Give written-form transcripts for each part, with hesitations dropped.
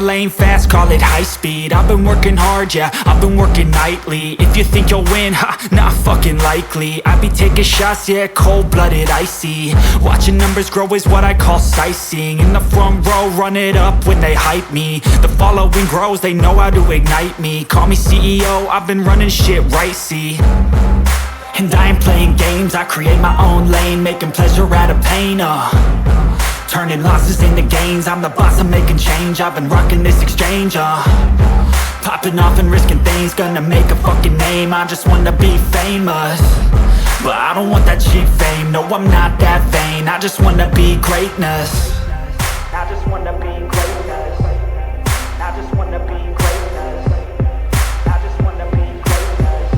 lane fast, call it high speed. I've been working hard, yeah, I've been working nightly. If you think you'll win, ha, not fucking likely. I be taking shots, yeah, cold-blooded, icy. Watching numbers grow is what I call sightseeing. In the front row, run it up when they hype me. The following grows, they know how to ignite me. Call me CEO, I've been running shit right, see. And I ain't playing games, I create my own lane, making pleasure out of pain, turning losses into gains. I'm the boss, I'm making change. I've been rocking this exchange, popping off and risking things. Gonna make a fucking name, I just wanna be famous. But I don't want that cheap fame, no, I'm not that vain. I just wanna be greatness. I just wanna be greatness. I just wanna be greatness. I just wanna be greatness.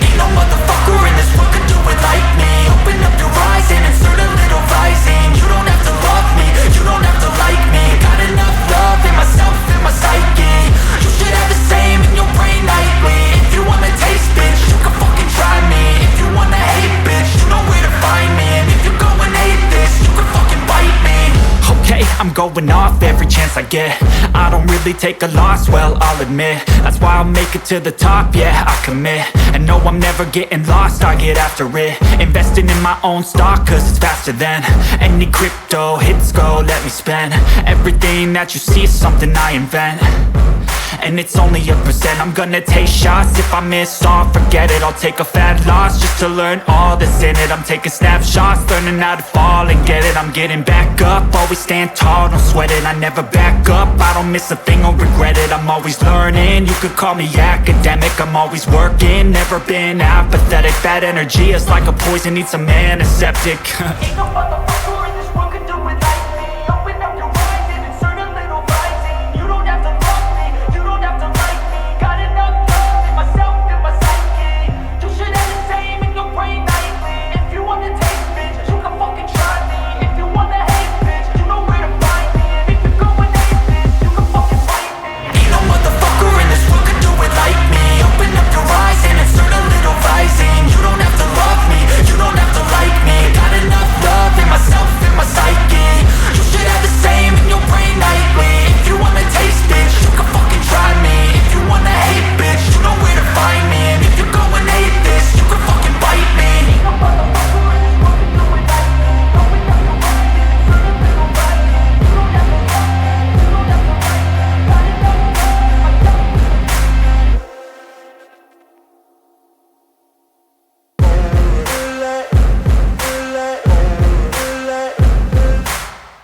Ain't no motherfucker in this world could do it like me. Open up your eyes and insert a little rising. You don't have to love me, you don't have to like me. Got enough love in myself, in my psyche. You should have the same in your brain nightly. If you wanna taste, bitch, you can fucking try me. If you wanna hate, bitch, you know where to find me. And if you go and hate this, you can fucking bite me. Okay, I'm going off every chance I get. I don't really take a loss, well, I'll admit. That's why I'll make it to the top, yeah, I commit. And no, I'm never getting lost, I get after it. Investing in my own stock, cause it's faster than any crypto hits go, let me spend. Everything that you see is something I invent. And it's only a percent. I'm gonna take shots. If I miss all, forget it. I'll take a fat loss just to learn all that's in it. I'm taking snapshots, learning how to fall and get it. I'm getting back up, always stand tall, don't sweat it. I never back up, I don't miss a thing or regret it. I'm always learning, you could call me academic. I'm always working, never been apathetic. Bad energy is like a poison, needs some antiseptic. Ain't no motherfucker in this world could do it like me. Open up your eyes and insert a little rising. You don't have to love me, you don't have to like me. Got enough love in myself, in my psyche. You should have the same in your brain nightly. If you wanna taste, bitch, you can fucking try me. If you wanna hate, bitch, you know where to find me. And if you go and hate this, you can fucking fight me. Ain't no motherfucker in this world could do it like me. Open up your eyes and insert a little rising. You don't have to love me, you don't have to like me. Got enough love in myself, in my psyche. You should have the same in your brain nightly. If you wanna taste, bitch, you can fucking try me. If you wanna hate, bitch, you know where to find me. And if you go and hate this, you can fucking bite me. Ain't no motherfucker in this world could do it like me. Open up your eyes and insert a little rising. You don't have to love me, you don't have to like me. Got enough love in myself.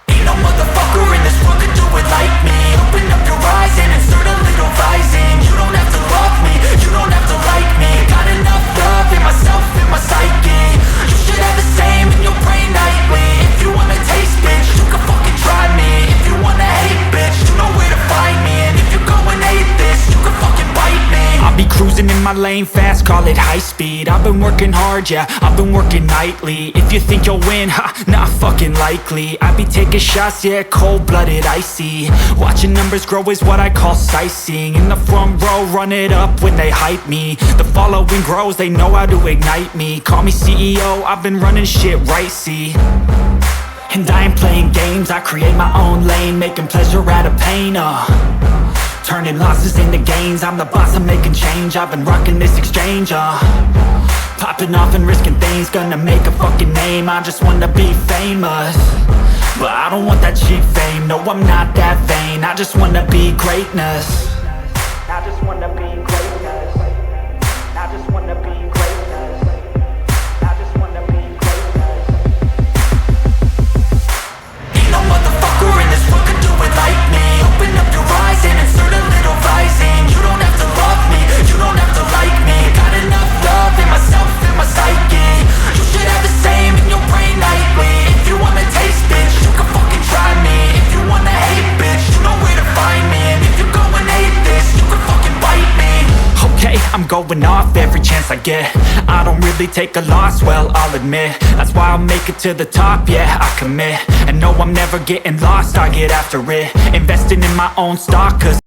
Ain't no motherfucker in this world could do it like me. Open up your eyes and insert a little rising. You don't have to love me, you don't have to like me. Got enough love in myself, in my psyche. You should have the same in your brain nightly. If you wanna taste, bitch, you can fucking try me. If you wanna hate, bitch, you know where to find me. And if you go and hate this, you can fucking bite me. I'll be cruising in my lane fast, call it high speed. I've been working hard, yeah, I've been working nightly. If you think you'll win, ha, not fucking likely. I be taking shots, yeah, cold-blooded, icy. Watching numbers grow is what I call sightseeing. In the front row, run it up when they hype me. The following grows, they know how to ignite me. Call me CEO, I've been running shit right, see. And I ain't playing games, I create my own lane, making pleasure out of pain, turning losses into gains. I'm the boss, I'm making change. I've been rocking this exchange, popping off and risking things. Gonna make a fucking name, I just wanna be famous. But I don't want that cheap fame, no, I'm not that vain. I just wanna be greatness. I just wanna be greatness. I just wanna be greatness. I just wanna be greatness. Ain't no motherfucker in this world could do it like me. Open up your eyes and insert a little rising. You don't have to love me, you don't have to like me. Got enough love in myself, in my psyche. You should have the same in your brain nightly. If you wanna taste, bitch, you can fucking try me. If you wanna hate, bitch, you know where to find me. And if you go and hate this, you can fucking bite me. Okay, I'm going off every chance I get. I don't really take a loss, well, I'll admit. That's why I'll make it to the top, yeah, I commit. And no, I'm never getting lost, I get after it. Investing in my own stock, cause